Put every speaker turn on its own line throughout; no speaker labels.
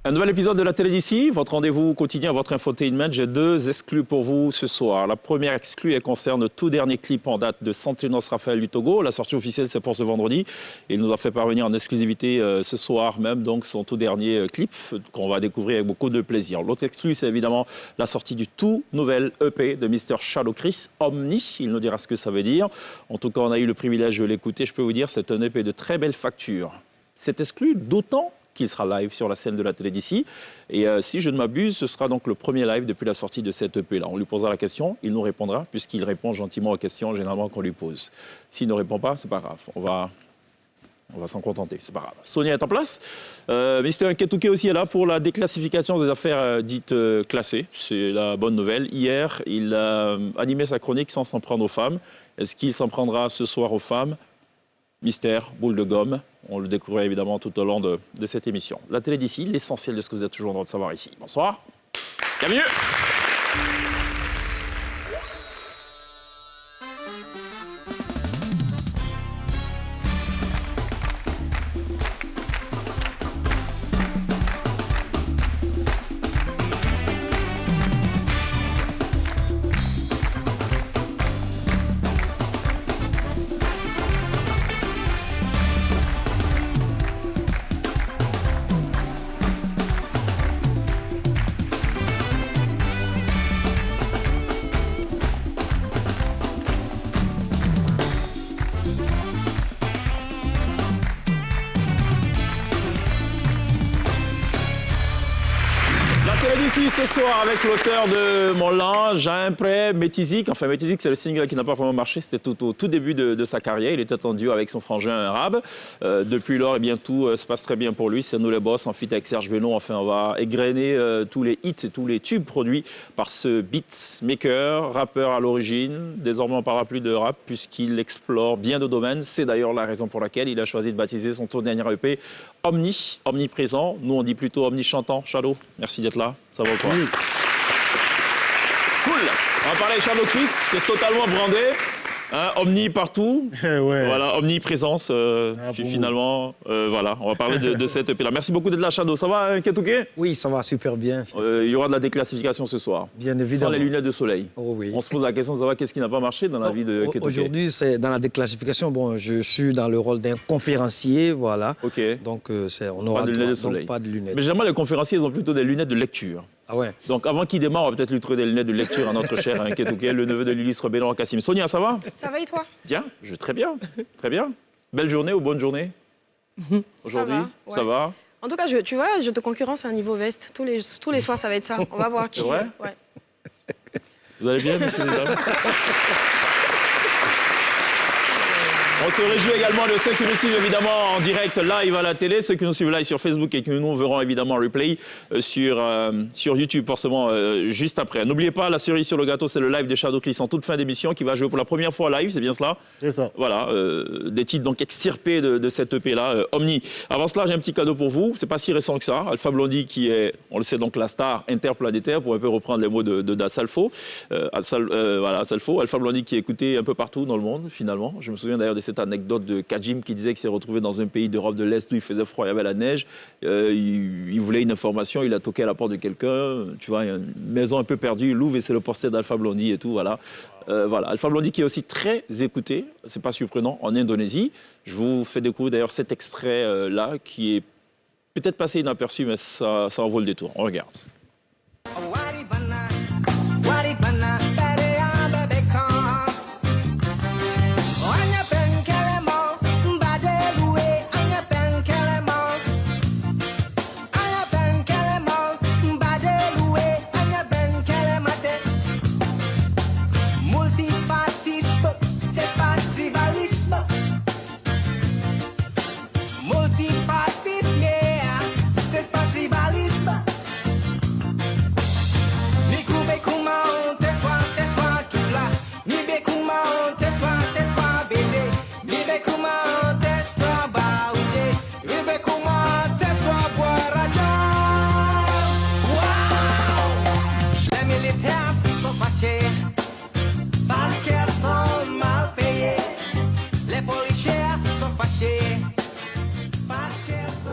Un nouvel épisode de la télé d'ici, votre rendez-vous quotidien, votre infotainment. J'ai deux exclus pour vous ce soir. La première exclue, elle concerne le tout dernier clip en date de Santinos Raphaël du Togo. La sortie officielle, c'est pour ce vendredi. Il nous a fait parvenir en exclusivité ce soir même, donc son tout dernier clip qu'on va découvrir avec beaucoup de plaisir. L'autre exclu, c'est évidemment la sortie du tout nouvel EP de Mr. Shadow Chris, Omni. Il nous dira ce que ça veut dire. En tout cas, on a eu le privilège de l'écouter. Je peux vous dire, c'est un EP de très belle facture. C'est exclu d'autant qu'il sera live sur la scène de la télé d'ici. Et si je ne m'abuse, ce sera donc le premier live depuis la sortie de cette EP-là. On lui posera la question, il nous répondra, puisqu'il répond gentiment aux questions généralement qu'on lui pose. S'il ne répond pas, c'est pas grave. On va s'en contenter, c'est pas grave. Sonia est en place. Mr. Nketouké aussi est là pour la déclassification des affaires dites classées. C'est la bonne nouvelle. Hier, il a animé sa chronique sans s'en prendre aux femmes. Est-ce qu'il s'en prendra ce soir aux femmes? Mystère, boule de gomme, on le découvrira évidemment tout au long de cette émission. La télé d'ici, l'essentiel de ce que vous êtes toujours en train de savoir ici. Bonsoir, bienvenue. Ici ce soir avec l'auteur de Mon linge, Jean Prêt, Métisique. Enfin, Métisique, c'est le single qui n'a pas vraiment marché. C'était tout au tout début de sa carrière. Il était en duo avec son frangin arabe. Depuis lors, eh bien, tout se passe très bien pour lui. C'est nous les boss, en feat avec Serge Benoît. Enfin, on va égrener tous les hits et tous les tubes produits par ce beatmaker, rappeur à l'origine. Désormais, on ne parlera plus de rap puisqu'il explore bien de domaines. C'est d'ailleurs la raison pour laquelle il a choisi de baptiser son tout dernier EP Omni, omniprésent. Nous, on dit plutôt omnichantant. Shadow, merci d'être là. Ça va ou quoi? Oui. Cool. On va parler avec Shadow Chris, qui est totalement brandé. Hein, omni partout.
Ouais.
Voilà, omniprésence. Finalement, voilà, on va parler de cette EP-là. Merci beaucoup d'être là, Shadow. Ça va, Nketouké?
Oui, ça va super bien.
Il y aura de la déclassification ce soir.
Bien évidemment.
Sans les lunettes de soleil.
Oh, oui.
On se pose la question de savoir qu'est-ce qui n'a pas marché dans la vie de Nketouké.
Aujourd'hui, c'est dans la déclassification. Bon, je suis dans le rôle d'un conférencier, voilà.
Ok.
Donc, on aura
pas de lunettes de soleil.
pas de lunettes.
Mais généralement, les conférenciers, ils ont plutôt des lunettes de lecture.
Ah ouais.
Donc, avant qu'il démarre, on va peut-être lui trouver des lunettes de lecture à notre cher Nketouké, le neveu de l'illustre Benoît Kassim. Sonia, ça va?
Ça va et toi?
Bien, très bien, très bien. Belle journée ou bonne journée aujourd'hui? Ça va?
En tout cas, tu vois, je te concurrence à un niveau veste. Tous les soirs, ça va être ça. On va voir qui.
C'est vrai?
Ouais.
Vous allez bien, messieurs et dames? On se réjouit également de ceux qui nous suivent évidemment en direct live à la télé, ceux qui nous suivent live sur Facebook et que nous verrons évidemment en replay sur YouTube forcément juste après. N'oubliez pas, la cerise sur le gâteau, c'est le live de Shadow Chris en toute fin d'émission qui va jouer pour la première fois live, c'est bien cela?
C'est ça.
Voilà, des titres donc extirpés de cette EP-là, Omni. Avant cela, j'ai un petit cadeau pour vous, c'est pas si récent que ça. Alpha Blondy qui est, on le sait donc, la star interplanétaire, pour un peu reprendre les mots d'Assalfo. Voilà, Assalfo. Alpha Blondy qui est écouté un peu partout dans le monde finalement. Je me souviens d'ailleurs de cette anecdote de Kajim qui disait qu'il s'est retrouvé dans un pays d'Europe de l'Est où il faisait froid, il y avait la neige. Il voulait une information, il a toqué à la porte de quelqu'un. Tu vois, une maison un peu perdue, il ouvre et c'est le poster d'Alpha Blondy et tout. Voilà. Voilà. Alpha Blondy qui est aussi très écouté, c'est pas surprenant, en Indonésie. Je vous fais découvrir d'ailleurs cet extrait-là qui est peut-être passé inaperçu, mais ça en vaut le détour. On regarde.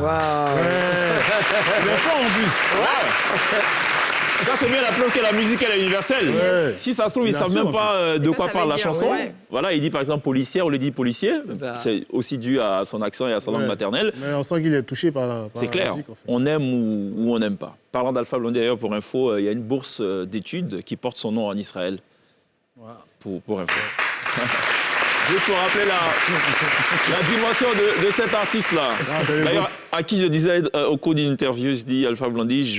Waouh.
Il est fort en plus.
Ça, c'est bien la preuve que la musique, elle est universelle.
Ouais.
Si ça se trouve, ils ne
Bien
savent
sûr,
même pas de
C'est
quoi
ça
parle
veut
la
dire,
chanson.
ouais.
Voilà, il dit par exemple policière, on lui dit policier.
Ça.
C'est aussi dû à son accent et à sa langue
Ouais.
maternelle.
Mais on sent qu'il est touché par la
C'est clair,
musique, en fait.
on aime ou on n'aime pas. Parlant d'Alpha Blondy, d'ailleurs, pour info, il y a une bourse d'études qui porte son nom en Israël.
Voilà.
Pour info. Juste pour rappeler la dimension de cet artiste-là.
Ah, c'est le
D'ailleurs,
box.
à qui je disais au cours d'une interview, je dis Alpha Blondy,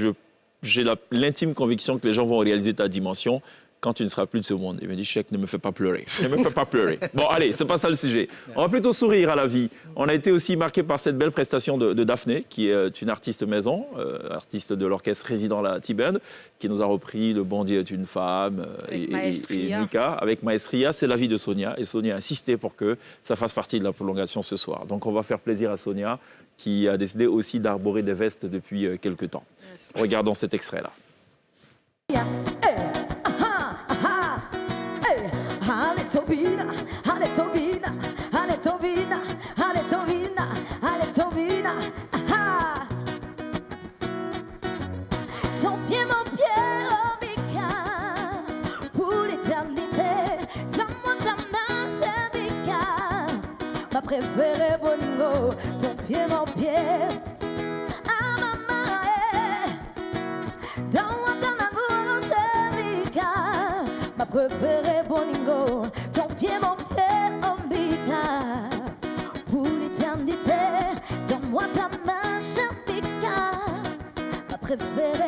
j'ai l'intime conviction que les gens vont réaliser ta dimension quand tu ne seras plus de ce monde. Il me dit, Cheikh, ne me fais pas pleurer. Ne me fais pas pleurer. Bon, allez, c'est pas ça le sujet. On va plutôt sourire à la vie. On a été aussi marqué par cette belle prestation de Daphné, qui est une artiste maison, artiste de l'orchestre résident à la T-Band, qui nous a repris Le bon Dieu est une femme
Avec
et
Maestria.
Mika. Avec Maestria, c'est la vie de Sonia. Et Sonia a insisté pour que ça fasse partie de la prolongation ce soir. Donc on va faire plaisir à Sonia, qui a décidé aussi d'arborer des vestes depuis quelques temps.
Yes.
Regardons cet extrait-là.
Ton pied, mon pied, oh Mika, pour l'éternité, donne-moi ta main, chère Mika, ma préférée Boningo, ton pied, mon pied, ah maman, donne-moi ton amour, chère Mika, ma préférée Boningo, ton pied, mon pied, oh Mika, pour l'éternité, donne-moi ta main, chère Mika, ma préférée.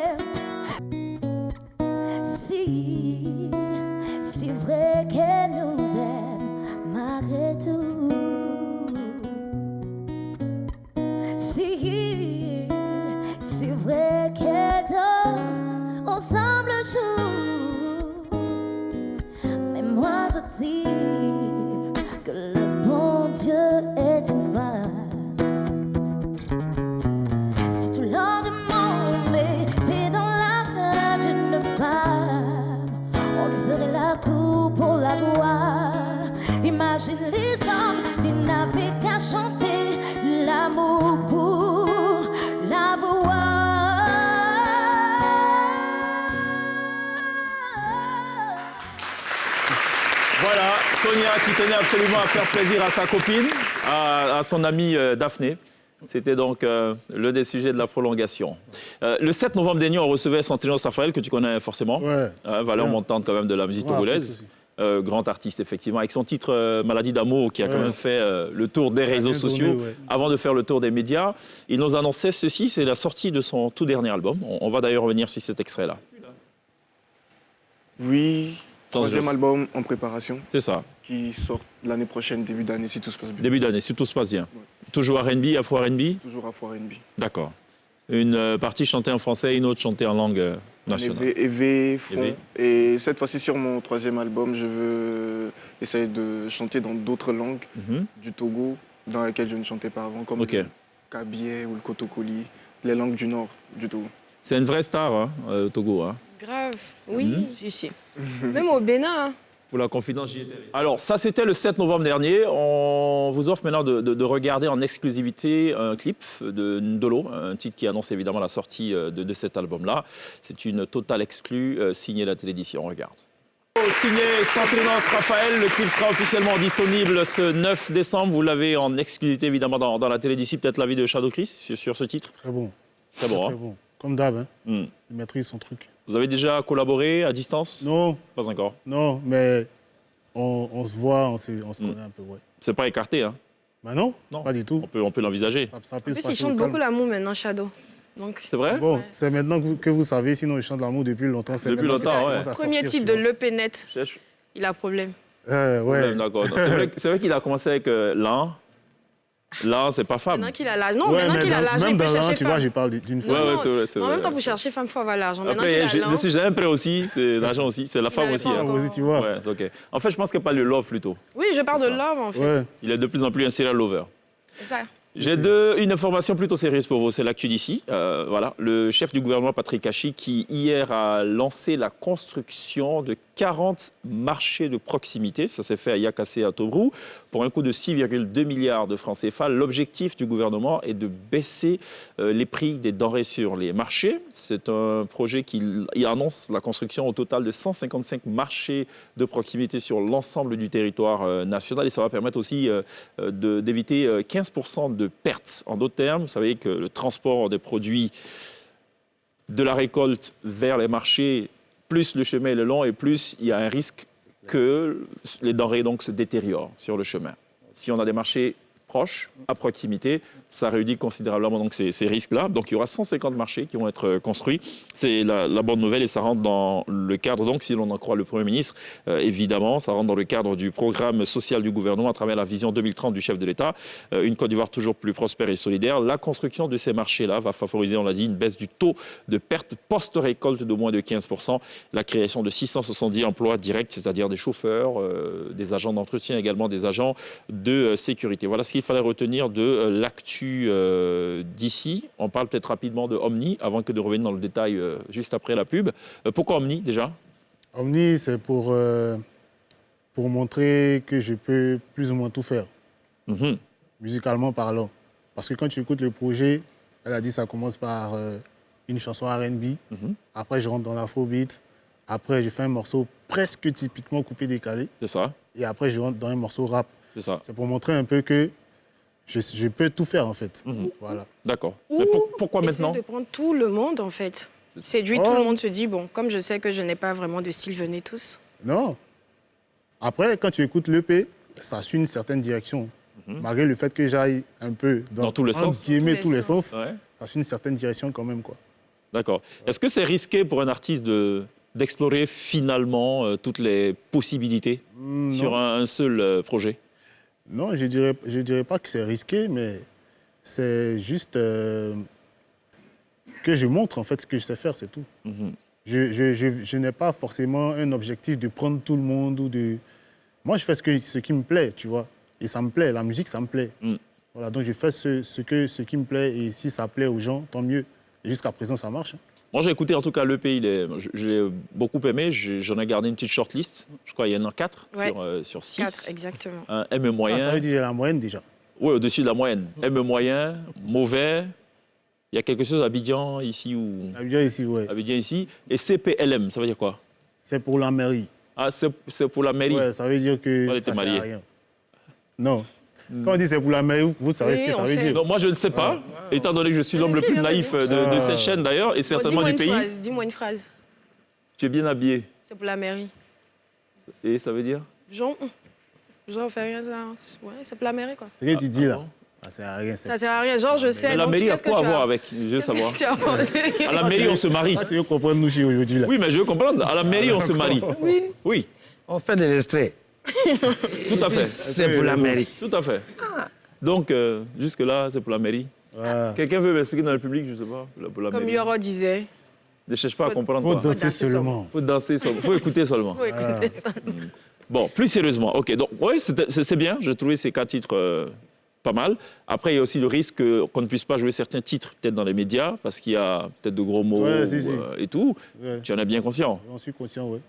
Si vrai qu'elle nous aime malgré tout. Si vrai qu'elle donne ensemble jour. Mais moi je dis que le bon Dieu est une femme. Si tout l'en demande était dans la main d'une femme, on lui ferait la cour pour la voir. Imagine les hommes s'ils n'avaient qu'à chanter l'amour pour la
Voilà, Sonia qui tenait absolument à faire plaisir à sa copine, à son amie Daphné. C'était donc l'un des sujets de la prolongation. Le 7 novembre dernier, on recevait Santinos Raphaël, que tu connais forcément.
Ouais.
Valeur
Ouais.
montante quand même de la musique
Ouais,
togolaise.
artiste
Grand artiste, effectivement, avec son titre Maladie d'amour, qui a quand même fait le tour des réseaux
bien tourné,
sociaux
ouais.
avant de faire le tour des médias. Il nous annonçait ceci, c'est la sortie de son tout dernier album. On va d'ailleurs revenir sur cet extrait-là.
Oui,
Sans
troisième
urgence.
album en préparation
C'est ça,
qui sort l'année prochaine, début d'année, si tout se passe bien.
début d'année, si tout se passe bien. Toujours R&B, Afro-R&B.
Toujours à Foire NB.
D'accord. Une partie chantée en français, une autre chantée en langue nationale.
EV, fond.
EV.
Et cette fois-ci, sur mon troisième album, je veux essayer de chanter dans d'autres langues
Mhm.
du Togo, dans lesquelles je ne chantais pas avant, comme
Ok.
le Kabyé ou le Kotokoli, les langues du nord du Togo.
C'est une vraie star hein, au Togo. Hein.
Grave. Oui.
Mhm.
Si. Même au Bénin. Hein.
Pour la confidence, j'y étais. Alors, ça, c'était le 7 novembre dernier. On vous offre maintenant de regarder en exclusivité un clip de Ndolo, un titre qui annonce évidemment la sortie de cet album-là. C'est une totale exclue signée la télévision. On regarde. Signé Santinos Raphaël, le clip sera officiellement disponible ce 9 décembre. Vous l'avez en exclusivité évidemment dans la télé d'ici, peut-être l'avis de Shadow Chris sur ce titre.
Très bon.
Très bon.
Très
Hein.
bon. Comme d'hab, hein.
Hmm.
Il maîtrise son truc.
Vous avez déjà collaboré à distance?
Non,
Pas encore.
non, mais on se voit, on se connaît un peu, ouais.
C'est pas écarté, hein.
Bah non,
Non.
pas du tout.
On peut l'envisager.
Ça
En
peut se
plus, il
passer
chante
au calme.
beaucoup l'amour maintenant, Shadow. Donc,
C'est vrai?
Bon, c'est maintenant que vous savez, sinon il chante l'amour depuis longtemps. C'est
Depuis
maintenant que
longtemps,
ça
ouais.
commence à
premier
sortir,
type
tu
de
vois.
l'EP net,
Cherche.
il a problème.
Ouais.
D'accord. Non, c'est vrai qu'il a commencé avec l'un. L'un, c'est pas femme.
Maintenant qu'il a l'âge. Non,
Ouais,
maintenant
mais
qu'il a l'âge, il
même
peut
dans l'un,
chercher
tu vois,
femme.
je parle d'une
Non,
femme.
Ouais,
non.
c'est vrai, c'est
En
vrai.
même temps, pour chercher femme, il faut avoir l'argent. Maintenant
Après,
qu'il a l'âge.
j'ai un prêt aussi, c'est l'argent aussi, c'est la femme
avait
aussi.
pas
hein.
encore.
Aussi, tu vois.
Ouais, c'est ok. En fait, je pense qu'il n'y a pas le love plutôt.
Oui, je parle de
C'est ça.
love, en fait.
Ouais.
Il est de plus en plus un serial lover.
C'est ça.
J'ai une information plutôt sérieuse pour vous, c'est l'actu d'ici. Voilà, le chef du gouvernement, Patrick Hachi, qui hier a lancé la construction de 40 marchés de proximité. Ça s'est fait à Yakassé, à Tobruk, pour un coût de 6,2 milliards de francs CFA. L'objectif du gouvernement est de baisser les prix des denrées sur les marchés. C'est un projet qui annonce la construction au total de 155 marchés de proximité sur l'ensemble du territoire national. Et ça va permettre aussi d'éviter 15% de pertes. En d'autres termes, vous savez que le transport des produits de la récolte vers les marchés, plus le chemin est long et plus il y a un risque que les denrées donc se détériorent sur le chemin. Si on a des marchés proches, à proximité, ça réduit considérablement donc ces risques-là. Donc il y aura 150 marchés qui vont être construits. C'est la bonne nouvelle et ça rentre dans le cadre, donc si l'on en croit le Premier ministre, évidemment, ça rentre dans le cadre du programme social du gouvernement à travers la vision 2030 du chef de l'État. Une Côte d'Ivoire toujours plus prospère et solidaire. La construction de ces marchés-là va favoriser, on l'a dit, une baisse du taux de perte post-récolte de moins de 15%, la création de 670 emplois directs, c'est-à-dire des chauffeurs, des agents d'entretien, également des agents de sécurité. Voilà ce qu'il fallait retenir de l'actu d'ici. On parle peut-être rapidement de Omni, avant que de revenir dans le détail juste après la pub. Pourquoi Omni, déjà?
Omni, c'est pour montrer que je peux plus ou moins tout faire, musicalement parlant. Parce que quand tu écoutes le projet, elle a dit ça commence par une chanson R&B, après je rentre dans l'afrobeat, après je fais un morceau presque typiquement coupé-décalé,
C'est ça,
et après je rentre dans un morceau rap.
c'est ça.
C'est pour montrer un peu que je peux tout faire, en fait. Voilà.
D'accord.
Ou
Mais pourquoi
essayer
maintenant?
de prendre tout le monde, en fait. Séduire tout le monde, se dit, bon, comme je sais que je n'ai pas vraiment de style, venez tous.
Non. Après, quand tu écoutes l'EP, ça suit une certaine direction. Malgré le fait que j'aille un peu
Dans tous les
entre
sens.
guillemets,
Tous
tous
les
les sens,
Ouais.
ça suit une certaine direction quand même, quoi.
D'accord. Est-ce que c'est risqué pour un artiste d'explorer finalement toutes les possibilités sur un seul projet?
Non, je dirais pas que c'est risqué, mais c'est juste que je montre en fait ce que je sais faire, c'est tout. Je n'ai pas forcément un objectif de prendre tout le monde ou de... Moi, je fais ce qui me plaît, tu vois. Et ça me plaît, la musique, ça me plaît. Voilà, donc je fais ce qui me plaît et si ça plaît aux gens, tant mieux. Et jusqu'à présent, ça marche.
Moi, j'ai écouté en tout cas l'EP, je l'ai beaucoup aimé. J'en ai gardé une petite shortlist. Je crois qu'il y en a 4
Ouais.
sur 6.
4, exactement.
Un M
Ah,
moyen.
ça veut dire que j'ai la moyenne déjà.
Oui, au-dessus de la moyenne. M moyen, mauvais. Il y a quelque chose à Abidjan ici ou
Abidjan ici, ouais.
Abidjan ici. Et CPLM, ça veut dire quoi?
C'est pour la mairie.
Ah, c'est pour la mairie.
Ouais, ça veut dire que
Ouais,
ça
t'es
sert
marié.
à rien. Non. Quand on dit c'est pour la mairie, vous savez
Oui,
ce que ça
on
veut
sait.
dire.
Donc, moi, je ne sais pas, étant donné que je suis
Mais
l'homme
c'est
le
ce
plus
qu'il vient de
naïf
dire.
de cette chaîne d'ailleurs, et certainement
Dis-moi
du
une
pays.
phrase, dis-moi une phrase.
Tu es bien habillé.
C'est pour la mairie.
Et ça veut dire?
Jean, on fait rien, ça. Ouais, c'est pour la mairie, quoi.
Ce que tu dis là, ça sert à rien.
Ça sert à rien. Genre, je sais.
La
donc,
mairie a
qu'est-ce que
quoi à
tu as-
voir avec? Je veux savoir.
Tu as pensé
À la mairie, on se marie.
Ah, tu veux comprendre nous chez aujourd'hui là.
Oui, mais je veux comprendre. À la mairie, on se marie.
Oui,
Oui,
on fait des extraits.
tout à fait.
C'est pour la mairie.
Tout à fait. Donc, jusque-là, c'est pour la mairie.
Ouais.
Quelqu'un veut m'expliquer dans le public, je ne sais pas, pour la
Comme
mairie.
Yoro disait,
Ne cherche pas à comprendre
Faut
quoi.
danser
danser
seulement.
Faut danser seulement. Faut écouter seulement.
faut écouter ça.
Bon, plus sérieusement. OK, donc, oui, c'est bien. J'ai trouvé ces 4 titres pas mal. Après, il y a aussi le risque qu'on ne puisse pas jouer certains titres, peut-être dans les médias, parce qu'il y a peut-être de gros mots
Ouais, si.
et tout.
Ouais.
Tu en as bien conscient.
J'en suis conscient, ouais.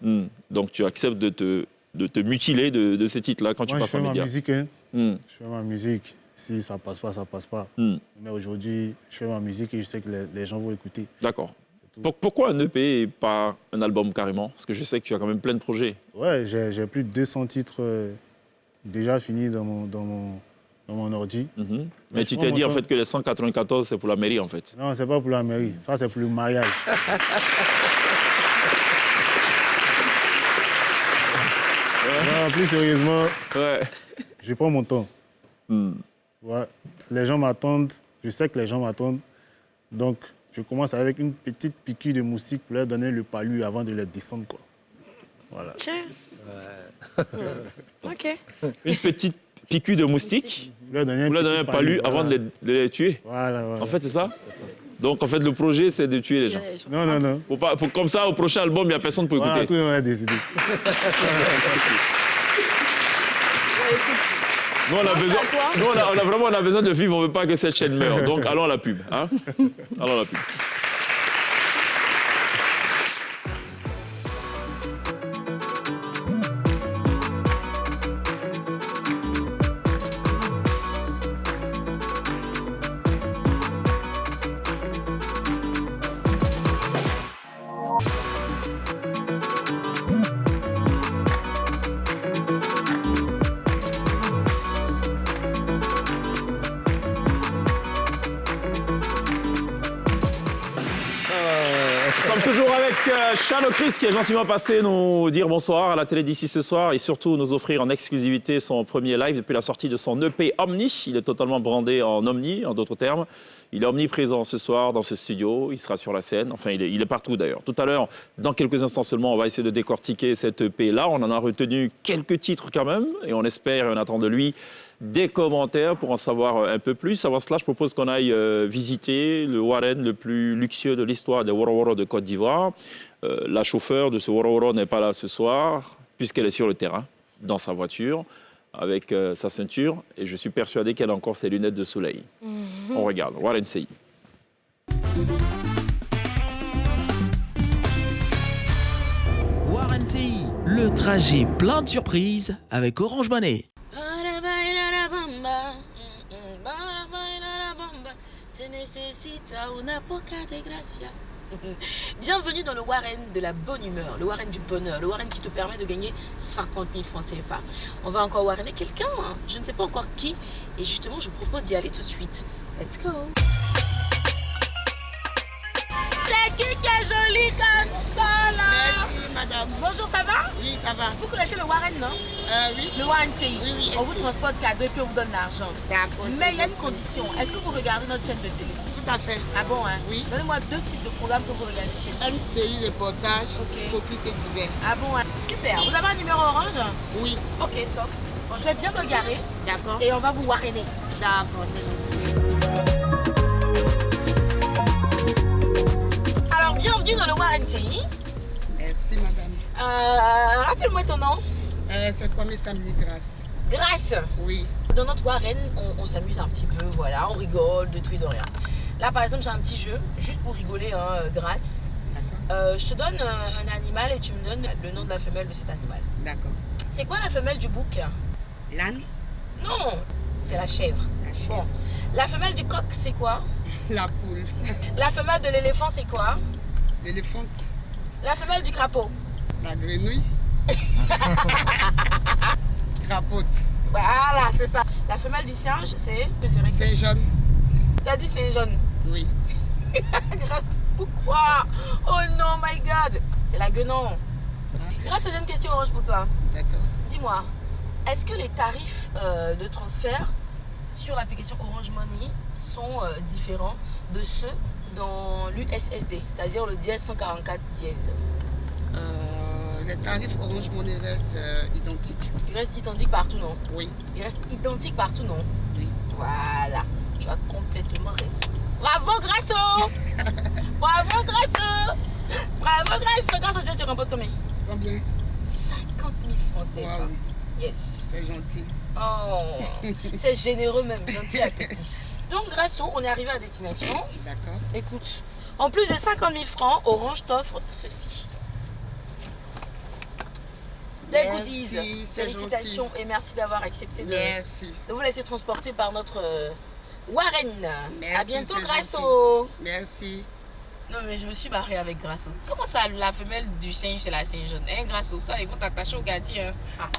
Donc, tu acceptes de te mutiler de ces titres-là quand tu
Moi, je
passes
fais
en
ma
médias.
musique, hein.
Hmm.
Je fais ma musique. Si ça passe pas, ça passe pas. Mais aujourd'hui, je fais ma musique et je sais que les gens vont écouter.
D'accord. Pourquoi un EP et pas un album carrément? Parce que je sais que tu as quand même plein de projets.
Ouais, j'ai plus de 200 titres déjà finis dans mon ordi.
Mais tu t'es dit en fait que les 194, c'est pour la mairie en fait.
Non, c'est pas pour la mairie. Ça, c'est pour le mariage. Non, plus sérieusement,
Ouais.
je prends mon temps. Ouais. Les gens m'attendent. Je sais que les gens m'attendent. Donc, je commence avec une petite piqûre de moustique pour leur donner le palu avant de les descendre, quoi. Voilà.
Tiens. OK.
Une petite piqûre de moustique,
Pour leur donner
vous leur donnez un
petit
palu avant
voilà.
de les tuer.
Voilà, voilà.
En fait, c'est ça? Donc en fait, le projet, c'est de tuer les gens.
Non, non, non.
Comme ça, au prochain album, il n'y a personne pour
Voilà,
écouter.
tout le monde a décidé.
Ouais, écoute,
Nous, on a
Grâce
besoin,
à toi.
nous, on a besoin de vivre, on ne veut pas que cette chaîne meure. Donc, allons à la pub. Hein. Allons à la pub. Nous sommes toujours avec Chano Chris qui est gentiment passé nous dire bonsoir à la télé d'ici ce soir et surtout nous offrir en exclusivité son premier live depuis la sortie de son EP Omni. Il est totalement brandé en Omni, en d'autres termes. Il est omniprésent ce soir dans ce studio, il sera sur la scène, enfin il est partout d'ailleurs. Tout à l'heure, dans quelques instants seulement, on va essayer de décortiquer cet EP-là. On en a retenu quelques titres quand même et on espère et on attend de lui des commentaires pour en savoir un peu plus. Avant cela, je propose qu'on aille visiter le Warren le plus luxueux de l'histoire des Woro de Côte d'Ivoire. La chauffeur de ce Woro n'est pas là ce soir puisqu'elle est sur le terrain, dans sa voiture, avec sa ceinture. Et je suis persuadé qu'elle a encore ses lunettes de soleil. On regarde, Warren Sey.
Warren Sey, le trajet plein de surprises avec Orange Money.
Bienvenue dans le Warren de la bonne humeur, le Warren du bonheur, le Warren qui te permet de gagner 50 000 francs CFA. On va encore Warrener quelqu'un, hein. Je ne sais pas encore qui, et justement je vous propose d'y aller tout de suite. Let's go. C'est qui est joli comme ça là?
Merci madame.
Bonjour, ça va?
Oui, ça va.
Vous connaissez le Warren, non?
Oui.
Le Warren Sey.
Oui, oui.
On vous transporte cadeau et puis on vous donne l'argent.
D'accord.
Mais il y a une condition. Est-ce que vous regardez notre chaîne de télé?
Tout à fait.
Ah bon, hein?
Oui.
Donnez-moi 2 types de programmes que vous regardez.
NCI reportage,
Ok.
focus et divers.
Ah bon, hein? Super. Vous avez un numéro orange?
Oui.
Ok, top. Bon, je vais bien me garer
D'accord.
et on va vous warrener.
D'accord, c'est gentil.
Alors, bienvenue dans le Warren Sey.
Merci madame.
Rappelle-moi ton nom.
C'est Kwame Samedi Grâce.
Grâce.
Oui.
Dans notre Warren, on s'amuse un petit peu, voilà, on rigole, de tout et de rien. Là, par exemple, j'ai un petit jeu, juste pour rigoler, hein, Grâce.
D'accord.
Je te donne un animal et tu me donnes le nom de la femelle de cet animal.
D'accord.
C'est quoi la femelle du bouc?
L'âne,
Non, c'est la chèvre.
la chèvre,
Bon. La femelle du coq, c'est quoi?
la poule,
La femelle de l'éléphant, c'est quoi?
l'éléphante,
La femelle du crapaud.
la grenouille, crapote,
Voilà, c'est ça. La femelle du singe, c'est... Je dirais que...
c'est jaune.
Tu as dit c'est jaune.
Oui.
Grâce, pourquoi? Oh non, my God. C'est la guenon. Grâce, j'ai une question orange pour toi.
D'accord.
Dis-moi, est-ce que les tarifs de transfert sur l'application Orange Money sont différents de ceux dans l'USSD, c'est-à-dire le dièse 144 dièse?
Les tarifs Orange Money restent identiques.
Ils restent identiques partout, non?
Oui.
Ils restent identiques partout, non?
Oui.
Voilà, tu as complètement raison. Bravo Grasso. Bravo Grasso. Bravo Grasso. Grâce à ça, tu remportes combien?
Combien?
50 000 francs CFA.
Waouh,
Yes.
c'est gentil.
Oh, c'est généreux même, gentil à petit. Donc Grasso, on est arrivé à destination.
D'accord.
Écoute, en plus de 50 000 francs, Orange t'offre ceci. Des
Merci,
goodies.
c'est
Félicitations
gentil.
et merci d'avoir accepté
Merci.
de vous laisser transporter par notre Warren.
Merci,
À bientôt
c'est
Grasso.
Merci.
Non mais je me suis mariée avec Grasso. Comment ça, la femelle du singe, c'est la singe jaune? Hein Grasso, ça ils vont t'attacher au gâtier. Hein. Ah.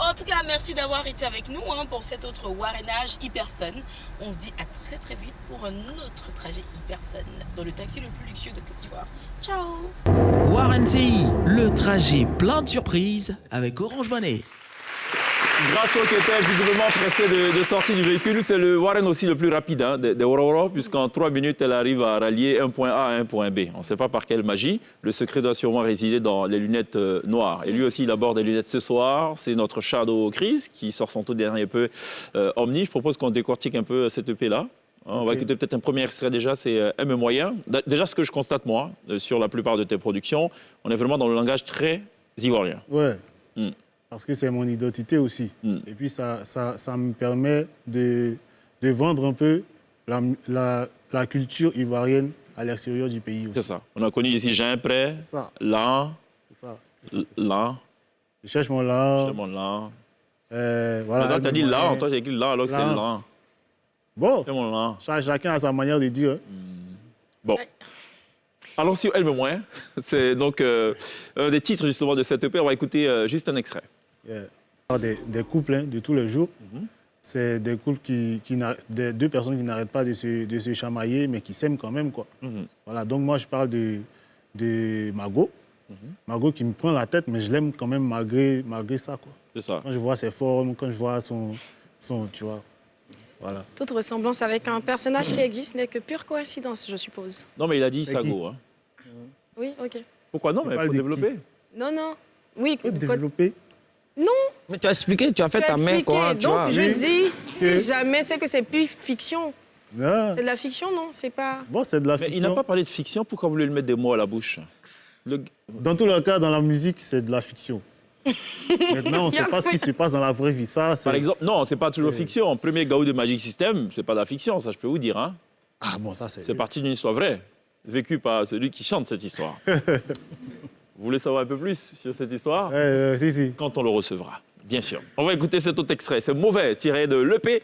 En tout cas, merci d'avoir été avec nous hein, pour cet autre Warrenage hyper fun. On se dit à très très vite pour un autre trajet hyper fun dans le taxi le plus luxueux de Côte d'Ivoire. Ciao.
Warren Sey, le trajet plein de surprises avec Orange Money.
Grasso qui était visiblement pressée de sortir du véhicule, c'est le Warren aussi le plus rapide hein, des Woro, puisqu'en 3 minutes, elle arrive à rallier un point A à un point B. On ne sait pas par quelle magie. Le secret doit sûrement résider dans les lunettes noires. Et lui aussi, il aborde des lunettes ce soir. C'est notre Shadow Chris qui sort son tout dernier peu Omni. Je propose qu'on décortique un peu cette EP-là. On va écouter peut-être un premier extrait déjà, c'est M moyen. Déjà, ce que je constate, moi, sur la plupart de tes productions, on est vraiment dans le langage très ivoirien.
Ouais. parce que c'est mon identité aussi. Et puis, ça me permet de vendre un peu la culture ivoirienne à l'extérieur du pays aussi.
C'est ça. On a connu ici Jean Prêt,
C'est ça.
là,
C'est ça.
là,
Je cherche mon là. Voilà.
Toi, t'as dit là, toi, t'as écrit là, alors que c'est
Là.
là.
Bon,
C'est mon là.
chacun a sa manière de dire.
Bon. Allons sur Elle me moins. C'est donc un des titres justement de cette EP. On va écouter juste un extrait.
Des couples de tous les jours. C'est des couples des deux personnes qui n'arrêtent pas de se chamailler, mais qui s'aiment quand même, quoi. Voilà, donc moi, je parle de Margot. Margot qui me prend la tête, mais je l'aime quand même malgré ça, quoi.
C'est ça.
Quand je vois ses formes, quand je vois son tu vois, voilà.
Toute ressemblance avec un personnage qui existe n'est que pure coïncidence, je suppose.
Non, mais il a dit
C'est
Sago. Hein.
Oui, ok.
Pourquoi non?
Tu
Mais il
parles
faut
de
développer.
Non, non. Oui,
Faut développer.
Mais tu as expliqué, tu as fait
tu as
ta main,
expliqué.
quoi. Tu
Donc,
vois.
je
Oui.
dis,
Que-
si jamais c'est que c'est plus fiction.
Non.
C'est de la fiction, non? C'est pas...
Bon, c'est de la
Mais
fiction.
il n'a pas parlé de fiction. Pourquoi vous voulez lui mettre des mots à la bouche?
Dans tous les cas, dans la musique, c'est de la fiction. Maintenant, on ne sait pas ce qui se passe dans la vraie vie. Ça, c'est...
Par exemple, non, c'est pas toujours
C'est-
fiction. Premier Gaou de Magic System, c'est pas de la fiction, ça je peux vous dire. Hein.
Ah bon, ça, c'est...
C'est parti d'une histoire vraie, vécue par celui qui chante cette histoire. Vous voulez savoir un peu plus sur cette histoire?
Si.
Quand on le recevra, bien sûr. On va écouter cet autre extrait. C'est Mauvais, tiré de l'EP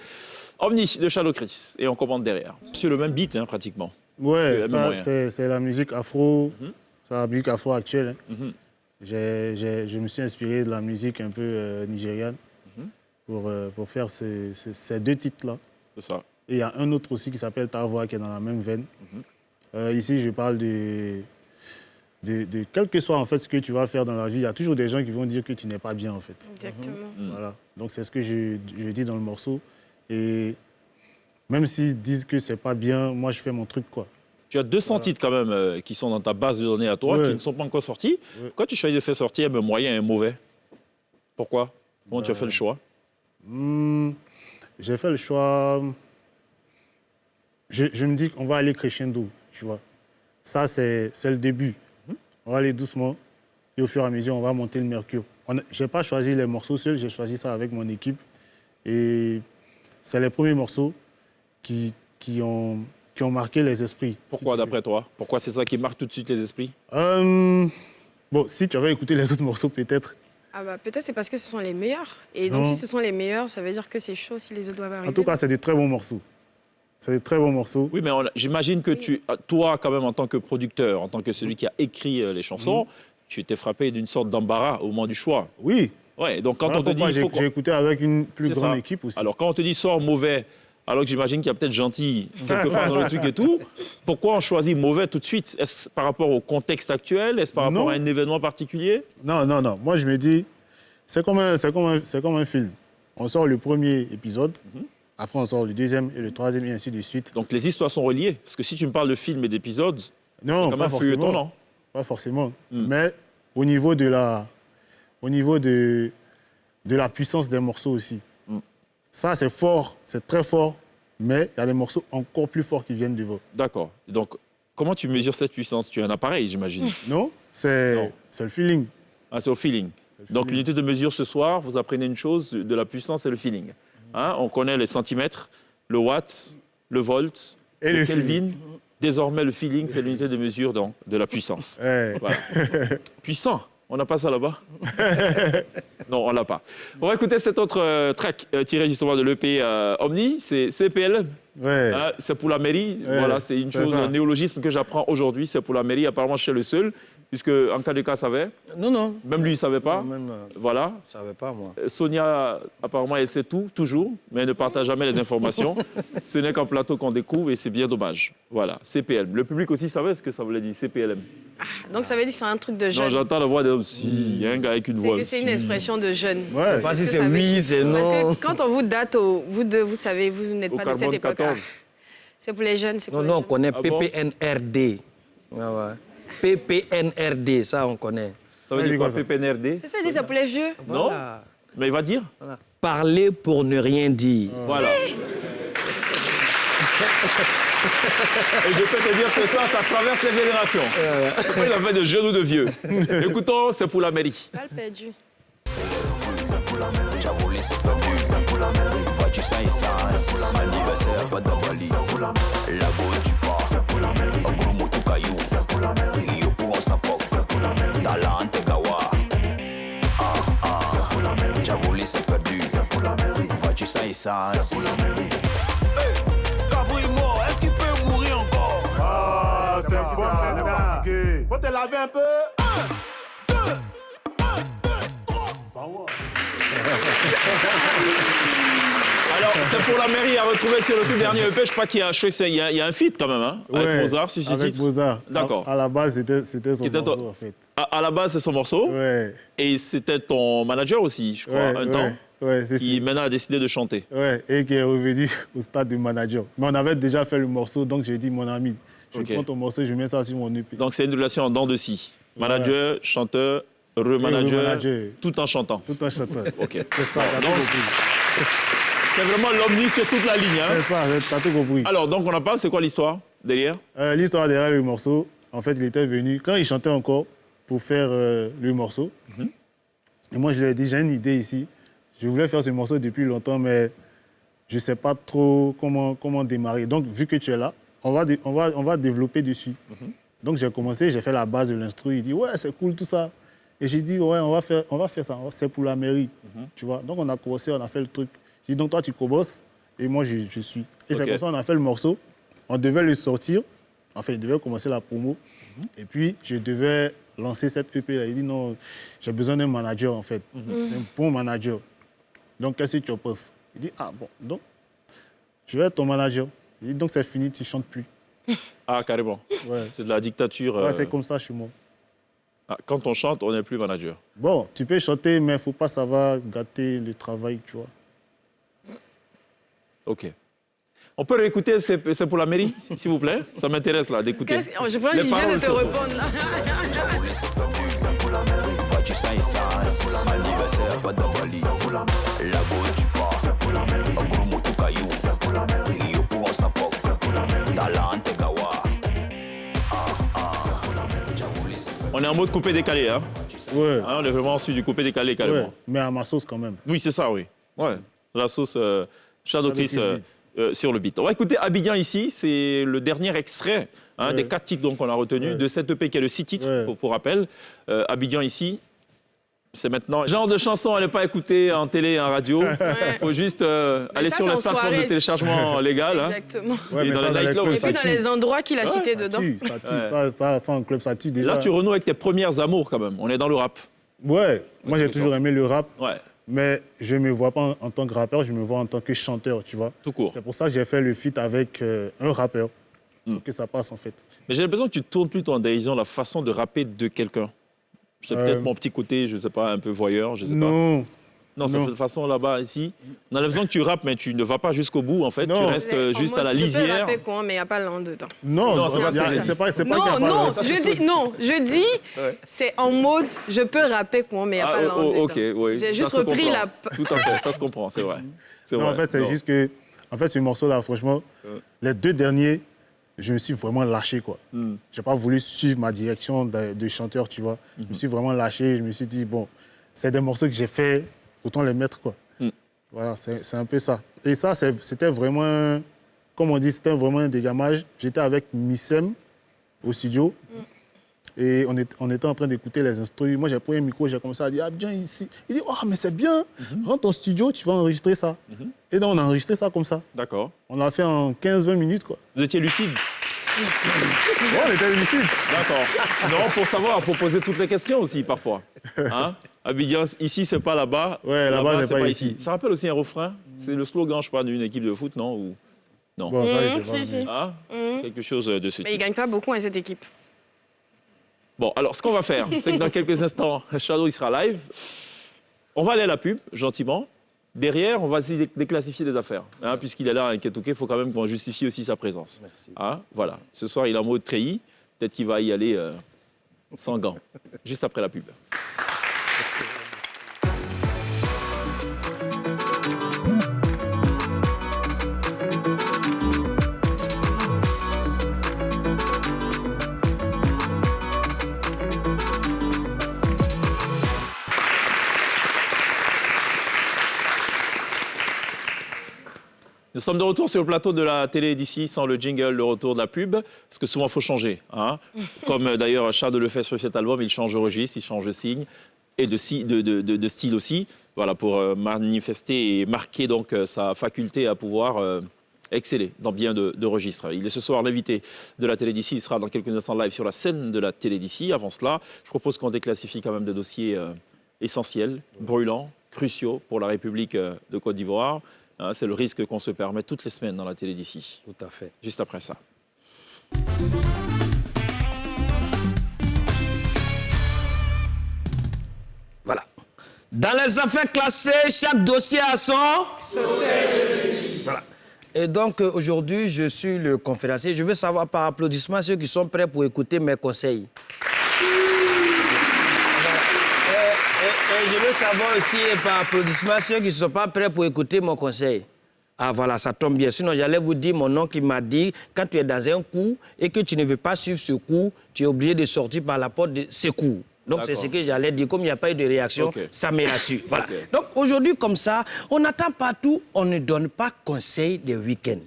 Omni de Shadow Chris. Et on commente derrière. C'est le même beat, hein, pratiquement.
Ouais,
même
ça,
moyen.
c'est la musique afro.
Mhm.
C'est la musique afro actuelle. Hein.
Mhm.
Je me suis inspiré de la musique un peu nigériane pour faire ces deux titres-là.
C'est ça.
Et il y a un autre aussi qui s'appelle Ta Voix, qui est dans la même veine. Ici, je parle de quel que soit en fait ce que tu vas faire dans la vie, il y a toujours des gens qui vont dire que tu n'es pas bien en fait.
Exactement.
Voilà. Donc c'est ce que je dis dans le morceau. Et même s'ils disent que c'est pas bien, moi je fais mon truc, quoi.
Tu as 200 titres quand même qui sont dans ta base de données à toi,
Ouais.
qui ne sont pas encore sortis.
Ouais.
Pourquoi tu choisis de faire sortir un moyen et un mauvais? Pourquoi? Comment tu as fait le choix?
J'ai fait le choix. Je me dis qu'on va aller crescendo, tu vois. Ça, c'est le début. On va aller doucement et au fur et à mesure, on va monter le mercure. Je n'ai pas choisi les morceaux seuls, j'ai choisi ça avec mon équipe. Et c'est les premiers morceaux qui ont marqué les esprits.
Pourquoi,
si tu
d'après toi? Pourquoi c'est ça qui marque tout de suite les esprits?
veux. Bon, si tu avais écouté les autres morceaux, peut-être.
Ah bah, peut-être c'est parce que ce sont les meilleurs. Et donc,
Non.
si ce sont les meilleurs, ça veut dire que c'est chaud si les autres doivent arriver.
En tout cas, c'est de très bons morceaux. C'est de très bons morceaux.
Oui, mais j'imagine que toi, quand même, en tant que producteur, en tant que celui qui a écrit les chansons, tu étais frappé d'une sorte d'embarras au moment du choix.
Oui.
Ouais, donc quand
Voilà
on te dit...
pourquoi
il faut
j'ai écouté avec une plus
C'est
grande
ça.
équipe aussi.
Alors, quand on te dit sort mauvais, alors que j'imagine qu'il y a peut-être gentil quelque part dans le truc et tout, pourquoi on choisit mauvais tout de suite? Est-ce par rapport au contexte actuel? Est-ce par rapport
Non.
à un événement particulier?
Non. Moi, je me dis, c'est comme un film. On sort le premier épisode, après on sort le deuxième et le troisième et ainsi de suite.
Donc, les histoires sont reliées. Parce que si tu me parles de films et d'épisodes,
Non,
c'est quand
pas
même feuilleton,
forcément.
non?
Pas forcément. Mais au niveau de la puissance des morceaux aussi. Ça, c'est fort, c'est très fort, mais il y a des morceaux encore plus forts qui viennent devant.
D'accord. Donc, comment tu mesures cette puissance? Tu as un appareil, j'imagine.
Non,
Non.
c'est le feeling.
Ah, c'est au feeling. Donc, l'unité de mesure ce soir, vous apprenez une chose, de la puissance et le feeling. Hein, on connaît les centimètres, le watt, le volt,
Et
le
le
Kelvin.
feeling.
Désormais, le feeling, c'est l'unité de mesure donc, de la puissance.
Ouais.
Voilà. Puissant. On n'a pas ça là-bas? Non, on l'a pas. On va écouter cet autre track tiré justement de l'EP Omni, c'est CPL.
Ouais.
Hein, c'est pour la mairie.
Ouais,
Voilà, c'est une
c'est
chose,
ça.
un néologisme que j'apprends aujourd'hui. C'est pour la mairie. Apparemment, je suis le seul, puisque en cas de cas savait.
Non.
Même lui, il savait pas.
Même,
Voilà.
je ne savais pas, moi.
Sonia, apparemment, elle sait tout, toujours, mais elle ne partage jamais les informations. Ce n'est qu'en plateau qu'on découvre et c'est bien dommage. Voilà, CPLM. Le public aussi savait ce que ça voulait dire, CPLM.
Donc, ça veut dire que c'est un truc de
Non,
jeune.
j'entends la voix d'un si, il y a un gars avec une
C'est
voix.
que c'est une
si.
expression de jeune.
Ouais.
Je sais pas si
Qu'est-ce que
c'est
ça veut
oui,
dire?
c'est non.
Parce que quand on vous date, vous deux, vous savez, vous n'êtes
Au
pas de cette
carbone
époque.
14.
C'est pour les jeunes, c'est pour
Non,
les
nous, on
jeunes.
connaît
Ah bon?
PPNRD. Ouais. PPNRD, ça, on connaît.
Ça veut
Ouais,
dire quoi,
dis quoi, ça
PPNRD?
C'est ça, c'est pour les vieux.
Non,
Voilà.
mais il va dire.
Voilà. Parler pour ne rien dire.
Voilà. Et je peux te dire que ça traverse les générations. C'est pas une affaire de jeunes ou de vieux. Écoutons, c'est pour la mairie.
Pas le perdu.
voulu, c'est perdu. Voiture sans essence, anniversaire, pas d'abali. Là-bas tu pars, un gros moto caillou. Yo pour on s'apporte, talent Tegawa. J'ai voulu, c'est perdu. Voiture sans essence. Hey, Cabri mort, est-ce qu'il peut mourir encore?
Ah, c'est bon maintenant. Faut te laver un peu. 1, 2, 1, 2, 3.
Alors, c'est pour la mairie à retrouver sur le tout dernier EP. Je crois qu'il y a, il y a un feat quand même, hein, avec Mozart sur ce
avec
titre.
Mozart.
D'accord.
À la base, c'était son
C'était
morceau, en fait.
À la base, c'est son morceau.
Ouais.
Et c'était ton manager aussi, je crois, un temps.
Ouais, c'est
Qui maintenant a décidé de chanter.
Ouais, et qui est revenu au stade du manager. Mais on avait déjà fait le morceau, donc j'ai dit, mon ami, je prends ton morceau, je mets ça sur mon EP.
Donc c'est une relation en dents de scie. Manager, chanteur, remanager, tout en chantant.
Tout en chantant.
Ok.
C'est ça,
Donc, c'est vraiment l'omni sur toute la ligne. Hein.
C'est ça, t'as tout compris.
Alors, donc on en parle, c'est quoi l'histoire derrière?
L'histoire derrière le morceau, en fait, il était venu, quand il chantait encore, pour faire le morceau. Et moi, je lui ai dit, j'ai une idée ici. Je voulais faire ce morceau depuis longtemps, mais je ne sais pas trop comment démarrer. Donc, vu que tu es là, on va développer dessus. Donc, j'ai commencé, j'ai fait la base de l'instru. Il dit, ouais, c'est cool tout ça. Et j'ai dit, ouais, on va faire ça. C'est pour la mairie. Tu vois. Donc, on a commencé, on a fait le truc. J'ai dit, donc, toi, tu commences et moi, je suis. Et c'est comme ça qu'on a fait le morceau. On devait le sortir. Enfin, il devait commencer la promo. Et puis, je devais lancer cette EP-là. Il dit, non, j'ai besoin d'un manager, en fait. Un bon manager. Donc, qu'est-ce que tu en penses? Il dit, ah bon, donc, je vais être ton manager. Il dit, donc, c'est fini, tu ne chantes plus.
Ah, carrément.
Ouais.
C'est de la dictature.
Ouais, c'est comme ça chez moi.
Ah, quand on chante, on n'est plus manager.
Bon, tu peux chanter, mais il ne faut pas savoir gâter le travail, tu vois.
OK. On peut réécouter, c'est pour la mairie, s'il vous plaît? Ça m'intéresse, là, d'écouter.
Je pense qu'il vient de te répondre.
Voiture sans essence, anniversaire, pas d'abali. Là-bas tu pars, un gros moto caillou. Yo pour on s'apporte, talent Tegawa.
On est en mode coupé-décalé, hein?
Ouais.
Ah, on est vraiment sur du coupé-décalé, carrément.
Ouais, mais à ma sauce quand même.
Oui, c'est ça, oui. Ouais. La sauce Shadow Chris sur le beat. On va écouter Abidjan ici. C'est le dernier extrait des 4 titres qu'on a retenus de cette EP qui est le 6 titres, pour rappel. Abidjan ici. C'est maintenant. Genre de chanson à ne pas écouter en télé et en radio. Il faut juste aller sur la plateforme de téléchargement légal.
Exactement.
Ouais,
et dans les nightclubs.
Et puis dans les endroits qu'il a cités dedans.
Ça tue, ça en club, ça tue déjà.
Là, tu renoues avec tes premières amours quand même. On est dans le rap.
Ouais, moi j'ai toujours aimé le rap.
Ouais.
Mais je ne me vois pas en tant que rappeur, je me vois en tant que chanteur, tu vois.
Tout court.
C'est pour ça que j'ai fait le feat avec un rappeur, pour que ça passe en fait.
Mais j'ai l'impression que tu tournes plutôt en dérision la façon de rapper de quelqu'un. C'est peut-être mon petit côté, je ne sais pas, un peu voyeur, je sais
pas.
Non, cette façon là-bas, ici. On a l'impression que tu rappes, mais tu ne vas pas jusqu'au bout, en fait.
Non.
Tu restes juste à la lisière.
Je peux rapper quoi, mais il n'y a pas langue dedans.
Non, c'est pas
Non, je dis, c'est en mode, je peux rapper quoi, mais il n'y a pas langue dedans.
OK, oui.
J'ai juste repris la...
Tout à fait, ça se comprend, c'est vrai.
Non, en fait, c'est juste que, en fait, ce morceau-là, franchement, les 2 derniers, je me suis vraiment lâché, quoi. Je n'ai pas voulu suivre ma direction de chanteur, tu vois. Je me suis vraiment lâché, je me suis dit, bon, c'est des morceaux que j'ai fait, autant les mettre, quoi. Voilà, c'est un peu ça. Et ça, c'était vraiment, comme on dit, c'était vraiment un dégamage. J'étais avec Missem au studio et on était en train d'écouter les instruments. Moi, j'ai pris un micro, j'ai commencé à dire, ah, bien ici. Il dit, oh, mais c'est bien, rentre ton studio, tu vas enregistrer ça. Et donc, on a enregistré ça comme ça.
D'accord.
On l'a fait en 20 minutes, quoi.
Vous étiez lucide?
Ouais, on était lucide.
D'accord. Non, pour savoir, il faut poser toutes les questions aussi, parfois. Hein? Abidjan, ici, c'est pas là-bas.
Ouais, là-bas, c'est pas ici.
Ça rappelle aussi un refrain. C'est le slogan, je crois, d'une équipe de foot, non? Ou... Non.
Bon, ça, je sais pas.
Si.
Quelque chose de ce type.
Mais il ne gagne pas beaucoup à cette équipe.
Bon, alors, ce qu'on va faire, c'est que dans quelques instants, Shadow, il sera live. On va aller à la pub, gentiment. Derrière, on va essayer de déclassifier les affaires. Hein, puisqu'il est là, un Ketouké, il faut quand même qu'on justifie aussi sa présence.
Merci.
Hein, voilà. Ce soir, il est en mode treillis. Peut-être qu'il va y aller sans gants. Juste après la pub. Nous sommes de retour sur le plateau de la télé d'ici, sans le jingle, le retour de la pub, parce que souvent, il faut changer. Hein. Comme d'ailleurs Charles le fait sur cet album, il change de registre, il change de signe, et de style aussi, voilà, pour manifester et marquer donc sa faculté à pouvoir exceller dans bien de registres. Il est ce soir l'invité de la télé d'ici, il sera dans quelques instants live sur la scène de la télé d'ici. Avant cela, je propose qu'on déclassifie quand même des dossiers essentiels, brûlants, cruciaux pour la République de Côte d'Ivoire. Hein, c'est le risque qu'on se permet toutes les semaines dans la télé d'ici.
Tout à fait.
Juste après ça.
Voilà. Dans les affaires classées, chaque dossier a son... Voilà. Et donc, aujourd'hui, je suis le conférencier. Je veux savoir par applaudissement ceux qui sont prêts pour écouter mes conseils. Et je veux savoir aussi par applaudissement ceux qui ne sont pas prêts pour écouter mon conseil. Ah voilà, ça tombe bien. Sinon, j'allais vous dire, mon oncle m'a dit, quand tu es dans un coup et que tu ne veux pas suivre ce coup, tu es obligé de sortir par la porte de secours. Donc, c'est ce que j'allais dire. Comme il n'y a pas eu de réaction, ça m'est rassuré. Voilà. Donc, aujourd'hui, comme ça, on attend partout, on ne donne pas conseil des week-ends.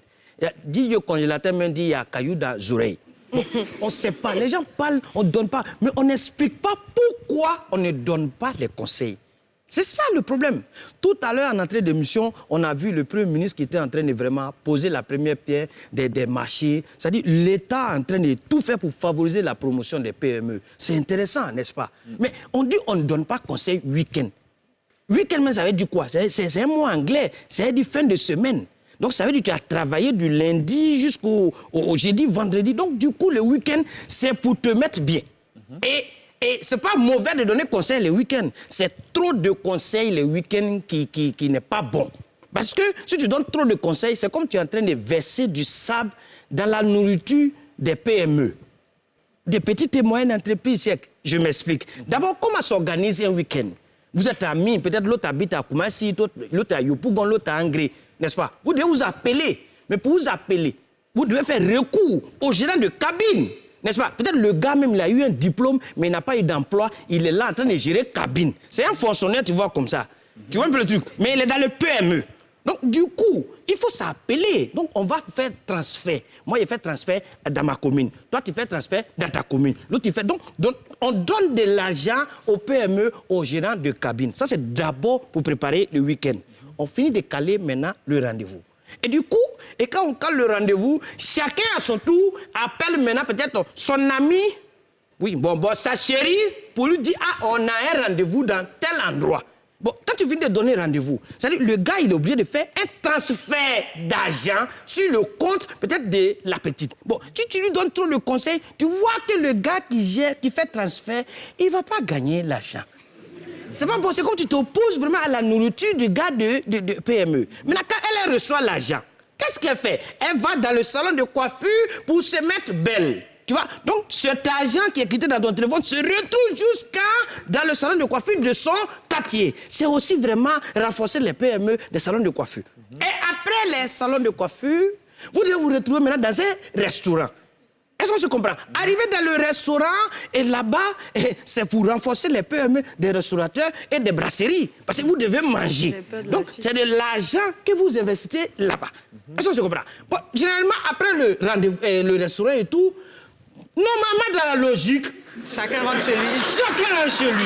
Dit le congélateur me dit, il y a caillou dans les oreilles. Bon, on ne sait pas. Les gens parlent, on ne donne pas. Mais on n'explique pas pourquoi on ne donne pas les conseils. C'est ça le problème. Tout à l'heure, en entrée d'émission, on a vu le Premier ministre qui était en train de vraiment poser la première pierre des marchés. C'est-à-dire l'État en train de tout faire pour favoriser la promotion des PME. C'est intéressant, n'est-ce pas? Mais on dit on ne donne pas conseil week-end. Week-end, ça veut dire quoi? C'est un mot anglais. Ça veut dire fin de semaine. Donc, ça veut dire que tu as travaillé du lundi jusqu'au jeudi, vendredi. Donc, du coup, le week-end, c'est pour te mettre bien. Et ce n'est pas mauvais de donner conseil le week-end. C'est trop de conseils le week-end qui n'est pas bon. Parce que si tu donnes trop de conseils, c'est comme tu es en train de verser du sable dans la nourriture des PME. Des petites et moyennes entreprises. Je m'explique. D'abord, comment s'organiser un week-end? Vous êtes amis, peut-être l'autre habite à Koumassi, l'autre à Yopougon, l'autre à Angré. N'est-ce pas? Vous devez vous appeler. Mais pour vous appeler, vous devez faire recours au gérant de cabine. N'est-ce pas? Peut-être le gars même, il a eu un diplôme, mais il n'a pas eu d'emploi. Il est là en train de gérer cabine. C'est un fonctionnaire, tu vois, comme ça. Tu vois un peu le truc? Mais il est dans le PME. Donc, du coup, il faut s'appeler. Donc, on va faire transfert. Moi, je fais transfert dans ma commune. Toi, tu fais transfert dans ta commune. L'autre, tu fais... Donc, on donne de l'argent au PME, aux gérants de cabine. Ça, c'est d'abord pour préparer le week-end. On finit de caler maintenant le rendez-vous. Et du coup, et quand on cale le rendez-vous, chacun à son tour appelle maintenant peut-être son ami, oui, sa chérie, pour lui dire, ah, on a un rendez-vous dans tel endroit. Bon, quand tu viens de donner rendez-vous, c'est-à-dire le gars, il est obligé de faire un transfert d'argent sur le compte peut-être de la petite. Bon, si tu lui donnes trop de conseils, tu vois que le gars qui fait transfert, il ne va pas gagner l'argent. C'est pas bon, c'est comme tu t'opposes vraiment à la nourriture du gars de PME. Maintenant, quand elle reçoit l'argent, qu'est-ce qu'elle fait? Elle va dans le salon de coiffure pour se mettre belle. Tu vois? Donc, cet argent qui est quitté dans ton téléphone se retrouve dans le salon de coiffure de son quartier. C'est aussi vraiment renforcer les PME des salons de coiffure. Et après les salons de coiffure, vous devez vous retrouver maintenant dans un restaurant. Est-ce qu'on se comprend? Arriver dans le restaurant, et là-bas, c'est pour renforcer les PME des restaurateurs et des brasseries. Parce que vous devez manger. Donc, c'est de l'argent que vous investissez là-bas. Est-ce qu'on se comprend? Bon, généralement, après le rendez-vous, le restaurant et tout, normalement, dans la logique...
Chacun rentre chez lui.
Chacun rentre chez lui.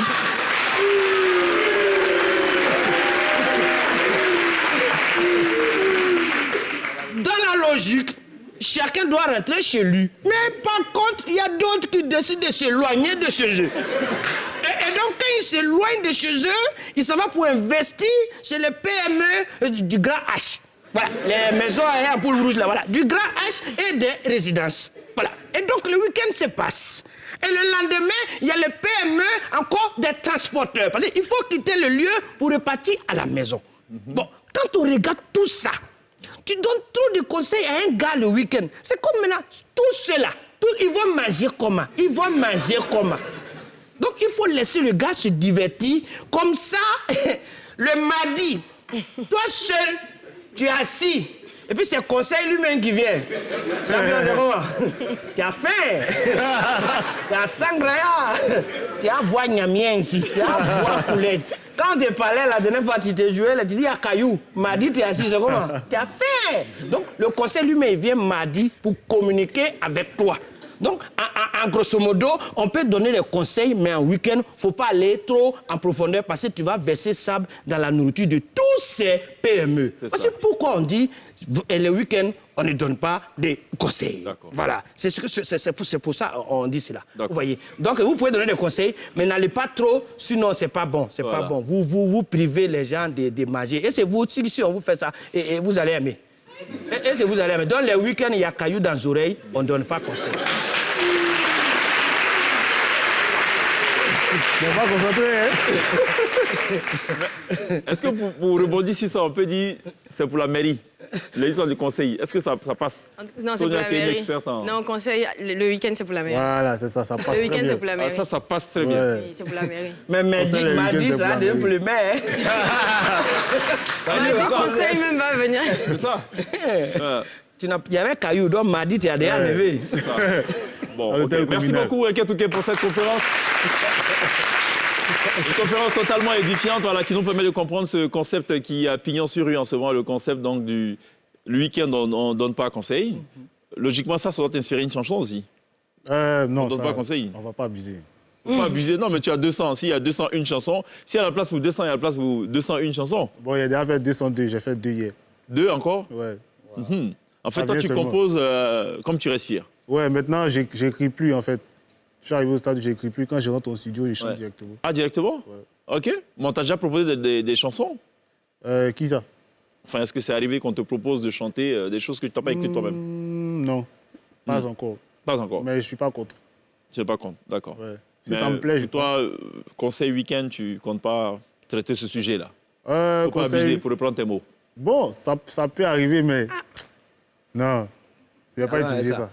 Dans la logique... Chacun doit rentrer chez lui. Mais par contre, il y a d'autres qui décident de s'éloigner de chez eux. Et donc, quand ils s'éloignent de chez eux, ils s'en vont pour investir chez les PME du Grand H. Voilà, les maisons en poule rouge, là, voilà. Du Grand H et des résidences. Voilà. Et donc, le week-end se passe. Et le lendemain, il y a les PME, encore des transporteurs. Parce qu'il faut quitter le lieu pour repartir à la maison. Bon, quand on regarde tout ça, tu donnes trop de conseils à un gars le week-end. C'est comme maintenant, tout cela, ils vont manger comment? Ils vont manger comment? Donc, il faut laisser le gars se divertir. Comme ça, le mardi, toi seul, tu es assis. Et puis, c'est conseil lui-même qui vient. Champion, c'est comment? Tu as faim. Tu as sangria. Tu as voix gnamien ici. Tu as voix poulet. Quand on te parlait la dernière fois, tu te jouais, tu dis à Caillou. Mardi, tu es assis, c'est comment? Tu as fait. Donc, le conseil lui-même, il vient mardi pour communiquer avec toi. Donc, en grosso modo, on peut donner des conseils, mais en week-end, il ne faut pas aller trop en profondeur parce que tu vas verser sable dans la nourriture de tous ces PME. Parce que pourquoi on dit, le week-end, on ne donne pas des conseils. Voilà, c'est pour ça qu'on dit cela. Vous voyez. Donc, vous pouvez donner des conseils, mais n'allez pas trop, sinon, ce n'est pas bon. C'est pas bon. Vous privez les gens de manger. Et c'est vous, si on vous fait ça, et vous allez aimer. Et vous allez aimer. Dans les week-ends, il y a cailloux dans les oreilles, on ne donne pas conseil.
Tu n'es pas concentré, hein?
Est-ce que pour rebondir sur ça, on peut dire c'est pour la mairie, l'histoire du conseil. Est-ce que ça passe?
Non, c'est pour la mairie.
Une experte en...
Non, conseil, le week-end, c'est pour la mairie.
Voilà, c'est ça, ça passe.
Le week-end, c'est pour la mairie.
Ah, ça passe très bien.
Oui, c'est pour la mairie.
Mais mardi, ça devient pour le maire.
Le conseil même va venir.
C'est ça.
Il y avait Caillou, donc mardi, tu as déjà levé.
C'est ça. Bon, okay. Merci beaucoup, Ketouké, pour cette conférence. Une conférence totalement édifiante, voilà, qui nous permet de comprendre ce concept qui a pignon sur rue en ce moment, le concept donc du le week-end, on ne donne pas conseil. Logiquement, ça doit t'inspirer une chanson aussi.
Non,
on donne pas conseil.
On ne va pas abuser.
On va pas abuser, non, mais tu as 200. S'il y a 201 chansons, s'il y a la place pour 200, il y a la place pour 201 chansons.
Bon, il y a déjà fait 202, j'ai fait 2 hier.
2 encore?
Ouais.
En fait, toi, tu composes comme tu respires.
Ouais, maintenant, j'écris plus, en fait. Je suis arrivé au stade où j'écris plus. Quand je rentre au studio, je chante directement.
Ah, directement? Ouais. OK. Mais on t'a déjà proposé des chansons?
Qui ça?
Enfin, est-ce que c'est arrivé qu'on te propose de chanter des choses que tu n'as pas écrites toi-même?
Non, pas encore.
Pas encore?
Mais je ne suis pas contre.
Tu n'es pas contre, d'accord.
Ouais. Si ça me plaît, je
toi, conseil week-end, tu ne comptes pas traiter ce sujet-là? Faut pas abuser, pour reprendre tes mots.
Bon, ça peut arriver, mais... Non, je ne vais pas utiliser ça.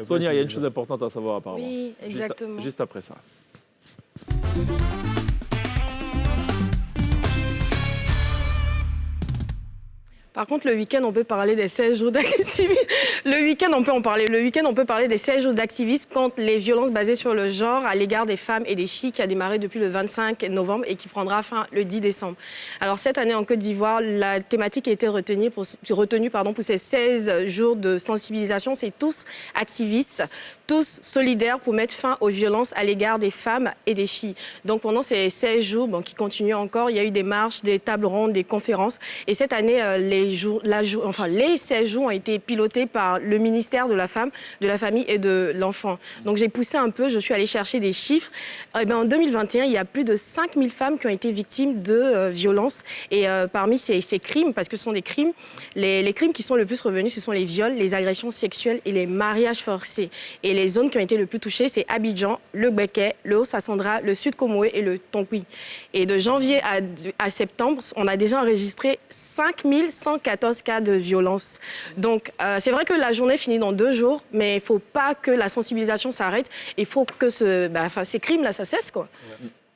Sonia, il y a une chose importante à savoir apparemment.
Oui, exactement.
Juste après ça.
Par contre, le week-end, on peut parler des 16 jours d'activisme. Le week-end, on peut en parler. Le week-end, on peut parler des 16 jours d'activisme contre les violences basées sur le genre à l'égard des femmes et des filles qui a démarré depuis le 25 novembre et qui prendra fin le 10 décembre. Alors, cette année, en Côte d'Ivoire, la thématique a été retenue pour ces 16 jours de sensibilisation. C'est tous activistes, tous solidaires pour mettre fin aux violences à l'égard des femmes et des filles. Donc, pendant ces 16 jours, qui continuent encore, il y a eu des marches, des tables rondes, des conférences. Et cette année, les 16 jours ont été pilotés par le ministère de la Femme, de la Famille et de l'Enfant. Donc j'ai poussé un peu, je suis allée chercher des chiffres. En 2021, il y a plus de 5000 femmes qui ont été victimes de violences. Et parmi ces crimes, parce que ce sont des crimes, les crimes qui sont le plus revenus, ce sont les viols, les agressions sexuelles et les mariages forcés. Et les zones qui ont été le plus touchées, c'est Abidjan, le Béquet, le Haut-Sassandra, le Sud-Comoé et le Tonkoui. Et de janvier à septembre, on a déjà enregistré 5114 cas de violence. Donc, c'est vrai que la journée finit dans 2 jours, mais il ne faut pas que la sensibilisation s'arrête. Il faut que ces crimes-là, ça cesse, quoi.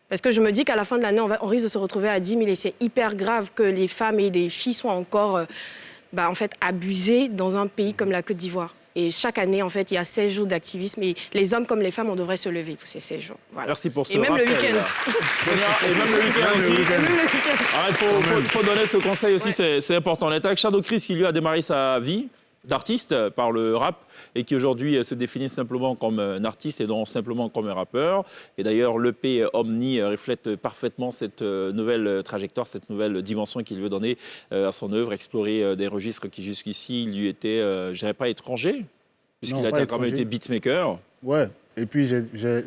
Parce que je me dis qu'à la fin de l'année, on risque de se retrouver à 10 000 et c'est hyper grave que les femmes et les filles soient encore abusées dans un pays comme la Côte d'Ivoire. Et chaque année, en fait, il y a 16 jours d'activisme. Et les hommes comme les femmes, on devrait se lever pour ces 16 jours. Voilà.
Merci pour ce
Et même
rappel.
le week-end.
Et même le week-end aussi. Il faut donner ce conseil aussi, c'est important. On est avec Shadow Chris qui lui a démarré sa vie d'artiste par le rap et qui aujourd'hui se définit simplement comme un artiste et non simplement comme un rappeur. Et d'ailleurs, l'EP Omni reflète parfaitement cette nouvelle trajectoire, cette nouvelle dimension qu'il veut donner à son œuvre, explorer des registres qui jusqu'ici lui étaient, je dirais pas étrangers, puisqu'il a quand même été beatmaker.
Ouais, et puis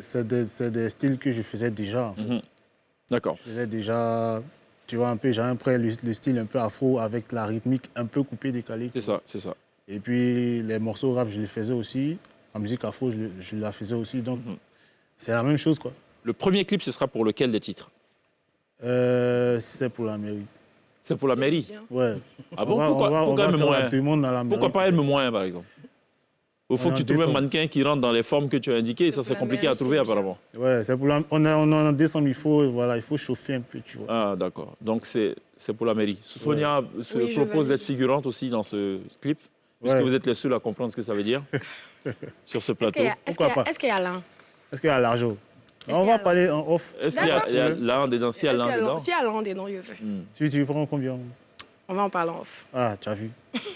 c'est des styles que je faisais déjà, en fait.
D'accord.
Je faisais déjà, tu vois, un peu, j'avais après le style un peu afro avec la rythmique un peu coupée, décalée.
C'est ça, c'est ça.
Et puis, les morceaux rap, je les faisais aussi. La musique afro, je la faisais aussi. Donc, c'est la même chose, quoi.
Le premier clip, ce sera pour lequel des titres?
C'est pour la mairie.
C'est pour la mairie?
Ouais.
Ah bon? Pourquoi pas Aime Moins, par exemple? Il faut que tu trouves un mannequin qui rentre dans les formes que tu as indiquées. Ça, c'est compliqué à trouver, apparemment.
Ouais, c'est pour on est en décembre, il faut chauffer un peu, tu vois.
Ah, d'accord. Donc, c'est pour la mairie. Sonia se propose d'être figurante aussi dans ce clip. Puisque vous êtes les seuls à comprendre ce que ça veut dire sur ce plateau.
Pourquoi pas? Est-ce qu'il y a là?
Est-ce qu'il y a l'argent? On va parler en off.
Est-ce qu'il y a l'un dedans? S'il y a l'un dedans?
S'il y a l'un dedans, je veux.
Tu prends combien?
On va en parler en off.
Ah, tu as vu.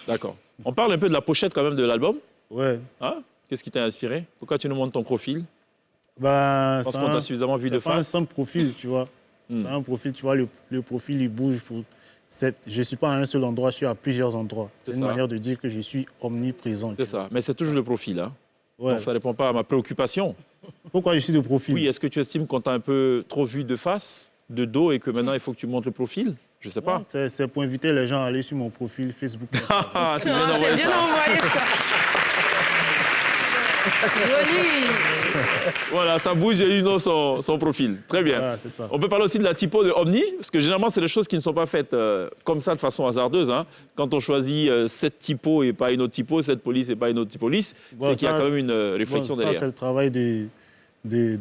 D'accord. On parle un peu de la pochette quand même de l'album.
Ouais.
Hein? Qu'est-ce qui t'a inspiré? Pourquoi tu nous montres ton profil?
Ben,
Parce qu'on t'a suffisamment vu de face.
C'est pas un simple profil, tu vois. C'est un profil, tu vois, le profil, il bouge. Je ne suis pas à un seul endroit, je suis à plusieurs endroits. C'est une manière de dire que je suis omniprésent.
C'est ça, mais c'est toujours le profil. Hein.
Ouais.
Donc ça ne répond pas à ma préoccupation.
Pourquoi je suis de profil?
Oui, est-ce que tu estimes qu'on t'a un peu trop vu de face, de dos, et que maintenant il faut que tu montres le profil? Je ne sais pas.
C'est pour inviter les gens à aller sur mon profil Facebook.
C'est bien envoyé ça.
Joli.
Voilà, ça bouge, il y a eu son profil. Très bien.
Ah, c'est ça.
On peut parler aussi de la typo de Omni, parce que généralement, c'est des choses qui ne sont pas faites comme ça de façon hasardeuse. Hein. Quand on choisit cette typo et pas une autre typo, cette police et pas une autre police, c'est qu'il y a quand même une réflexion derrière.
Ça, c'est le travail de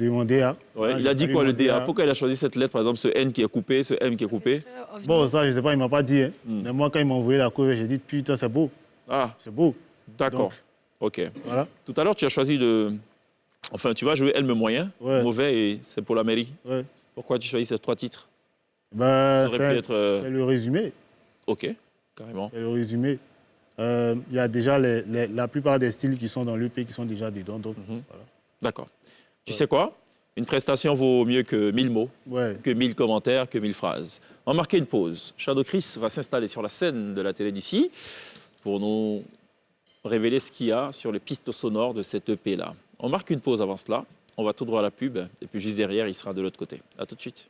mon DA.
Ouais, il a dit quoi, le DA? Pourquoi il a choisi cette lettre, par exemple, ce N qui est coupé, ce M qui est coupé?
Bon, ça, je ne sais pas, il ne m'a pas dit. Hein. Mais moi, quand il m'a envoyé la cover, j'ai dit, putain, c'est beau.
Ah,
c'est beau.
D'accord.
Donc,
OK.
Voilà.
Tout à l'heure, tu as choisi de... Enfin, tu vas jouer Elme moyen, mauvais, et c'est pour la mairie.
Ouais.
Pourquoi tu choisis ces 3 titres?
C'est le résumé.
OK, carrément.
C'est le résumé. Il y a déjà la plupart des styles qui sont dans l'EP qui sont déjà dedans. Donc, voilà.
D'accord. Tu sais quoi? Une prestation vaut mieux que 1000 mots,
ouais,
que 1000 commentaires, que 1000 phrases. On va marquer une pause. Shadow Chris va s'installer sur la scène de la télé d'ici pour nous révéler ce qu'il y a sur les pistes sonores de cette EP-là. On marque une pause avant cela. On va tout droit à la pub. Et puis juste derrière, il sera de l'autre côté. À tout de suite.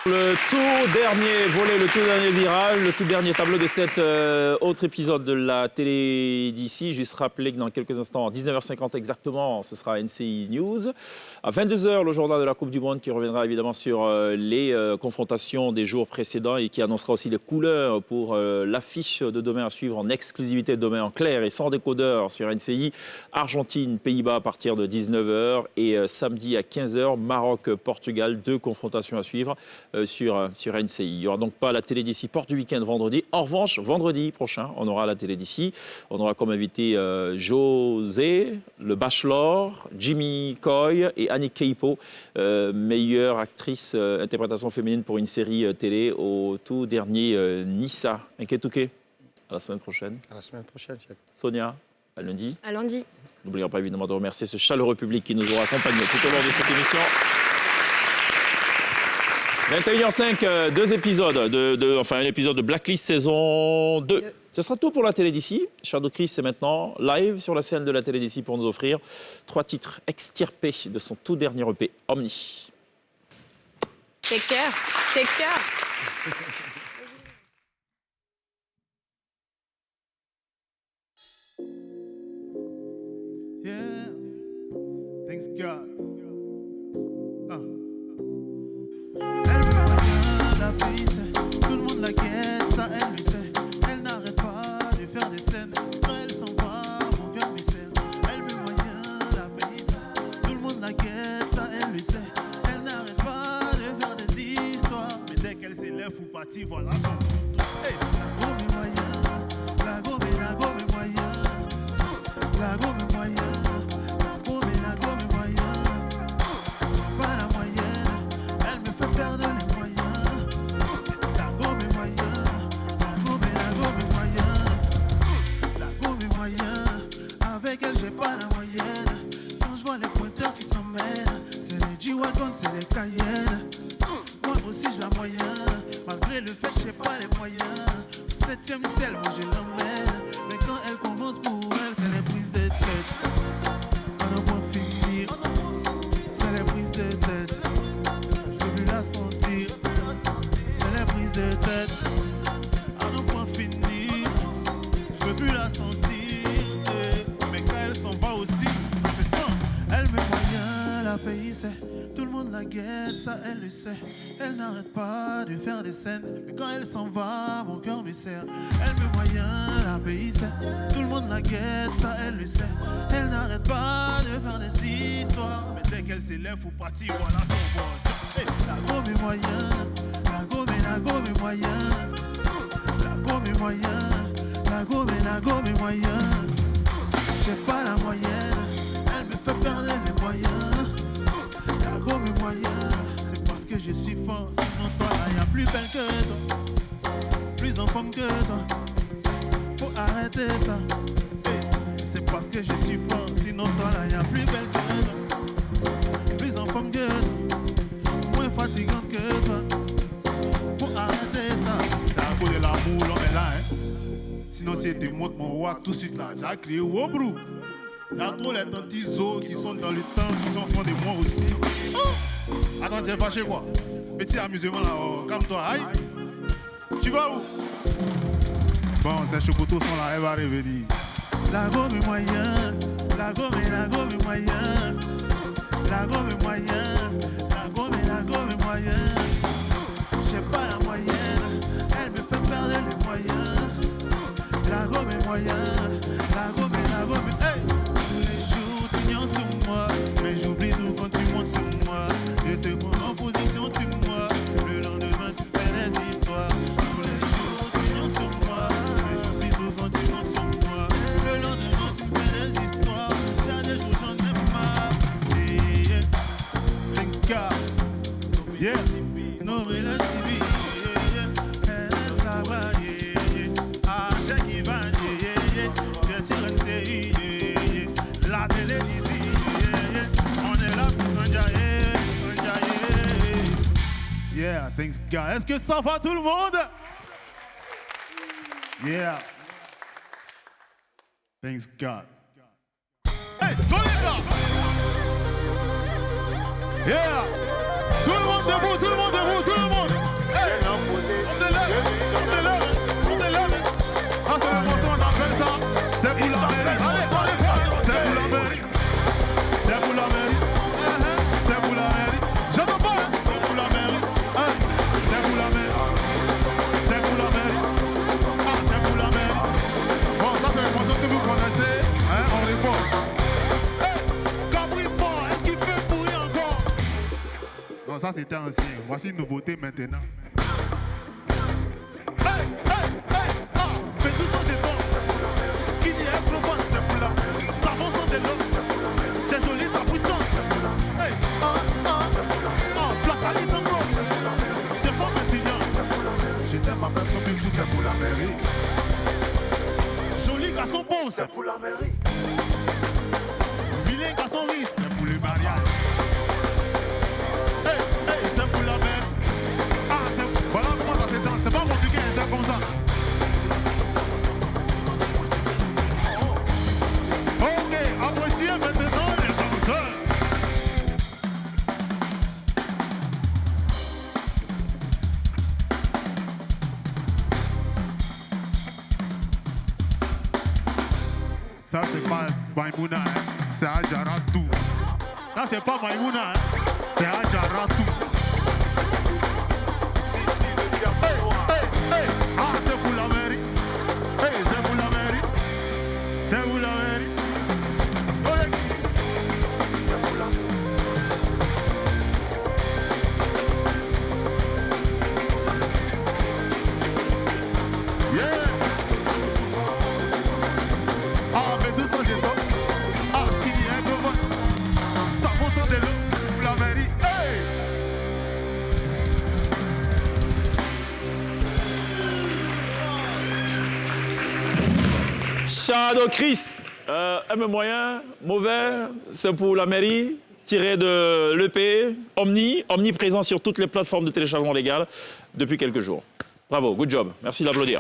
Le tout dernier volet, le tout dernier virage, le tout dernier tableau de cet autre épisode de la télé d'ici. Juste rappeler que dans quelques instants, à 19h50 exactement, ce sera NCI News. À 22h, le journal de la Coupe du Monde qui reviendra évidemment sur les confrontations des jours précédents et qui annoncera aussi les couleurs pour l'affiche de demain à suivre en exclusivité demain en clair et sans décodeur sur NCI. Argentine, Pays-Bas à partir de 19h et samedi à 15h, Maroc-Portugal, 2 confrontations à suivre. Sur NCI. Il n'y aura donc pas la télé d'ici porte du week-end vendredi. En revanche, vendredi prochain, on aura la télé d'ici. On aura comme invité José, le Bachelor, Jimmy Coy et Annie Keipo, meilleure actrice interprétation féminine pour une série télé au tout dernier Nissa. Nketouké, à la semaine prochaine.
À la semaine prochaine, chef.
Sonia, à lundi.
À lundi.
N'oublions pas évidemment de remercier ce chaleureux public qui nous aura accompagnés tout au long de cette émission. 21h05, 2 épisodes, un épisode de Blacklist saison 2. Ce sera tout pour la télé d'ici. Shadow Chris est maintenant live sur la scène de la télé d'ici pour nous offrir 3 titres extirpés de son tout dernier EP, Omni.
Take care. Take care.
Yeah, thanks God. Tout le monde la guette, ça elle le sait. Elle n'arrête pas de faire des scènes. Quand elle s'en va, mon cœur me serre. Elle met moyen, la paye. Tout le monde la guette, ça elle le sait. Elle n'arrête pas de faire des histoires. Mais dès qu'elle s'élève ou partie, voilà son but. Hey, la gomme est moyen, la gomme est moyen. La gomme est moyen, la gomme est moyen. Pas la moyenne, elle me fait perdre les moyens. Avec elle j'ai pas la moyenne. Quand je vois les pointeurs qui s'emmènent, c'est les G-Wagon, c'est les Cayennes. Moi aussi j'ai la moyenne, malgré le fait que j'ai pas les moyens. 7e ciel, moi je l'emmène. Mais quand elle commence pour elle, c'est les prises de tête. On ne peut finir, c'est les prises de tête. Je veux plus la sentir, c'est les prises de tête. On ne peut finir, je veux plus la sentir. Elle met moyen, la paye c'est. Tout le monde la guette, ça elle le sait. Elle n'arrête pas de faire des scènes. Mais quand elle s'en va, mon cœur me serre. Elle met moyen, la paye c'est. Tout le monde la guette, ça elle le sait. Elle n'arrête pas de faire des histoires. Mais dès qu'elle s'élève, faut partir, voilà son bon. Hey, la gomme est moyen, la gomme est moyen. La gomme est moyen, la gomme est moyen. J'ai pas la moyenne, elle me fait perdre les moyens. La gomme est moyen, c'est parce que je suis fort. Sinon toi là, y'a plus belle que toi, plus en forme que toi. Faut arrêter ça. Hey, c'est parce que je suis fort. Sinon toi là, y'a plus belle que toi, plus en forme que toi, moins fatigante que toi. Faut arrêter ça. C'est à cause de l'amour, l'homme est là, hein. Sinon, si tu montres mon roi tout de suite là, tu as crié au brou. Il y a trop les tantisos qui sont dans le temps, qui sont enfants de moi aussi. Oh! Attends, tu es fâché quoi? Petit amusement là, oh, calme-toi, aïe. Tu vas où? Bon, ces chocotos sont là, elle va revenir. La gomme est moyen, la gomme est moyen. La gomme est moyen, la gomme est moyen. J'ai pas la moyenne, elle me fait perdre les moyens. La gomme est moyen, la gomme est, hey! Tous les jours tu viens sur moi, mais j'oublie tout quand tu montes sur moi. Je te prends en position, tu moi. Le lendemain tu fais des histoires. Tous les jours tu viens sur moi, mais j'oublie tout quand tu montes sur moi. Le lendemain tu fais des histoires. Y'a des jours j'en ai marre. Yeah, things got, yeah, no relativity. Ça va, yeah. Ah, j'ai qui va, yeah. Je suis resté, yeah. La télé ici, yeah. On est là pour s'enjailler. Yeah, thanks God. Est-ce que ça va tout le monde? Yeah. Thanks God. Hey, tous les gars! Yeah! Tout le monde debout, tout le monde debout, tout le monde! Hey! On se lève, on se lève, on se lève! Ah, c'est le morceau, on appelle ça. C'est pour la mairie. Allez, c'est pour la mairie. C'est pour la mairie. C'est pour la mairie. J'entends pas, hein? C'est pour la mairie. C'est pour la mairie. C'est pour la mairie. Ah, c'est pour la mairie. Bon, ça, c'est le morceau que vous connaissez. Hein, on répond. Hey, Cabri Port, est-ce qu'il fait pourrir encore? Non, ça, c'était ancien. Voici une nouveauté maintenant. C'est pour la mairie. Joli garçon bon, c'est pour la mairie. Vilain garçon riche, c'est pour le mariage. Hey, hey, c'est pour la mairie. Ah, voilà comment ça se danse. C'est pas compliqué, c'est comme ça. Ok, appréciez maintenant les danseurs. Ça c'est pas Maïmouna, hein. C'est Ajaratou. Ça c'est pas Maïmouna, hein. C'est Ajaratou. Hey, hey, hey. Ah, c'est pour la mairie. Hey, c'est pour la mairie. C'est pour la mairie. Ouais. C'est pour la mairie. Yeah. Ah, mais tout ça, j'ai top. Ah, ce qu'il y a un gros fan. Ça monte de l'eau pour la mairie. Hey!
Shadow Chris, M moyen, mauvais, c'est pour la mairie, tiré de l'EP, omniprésent sur toutes les plateformes de téléchargement légal depuis quelques jours. Bravo, good job, merci d'applaudir.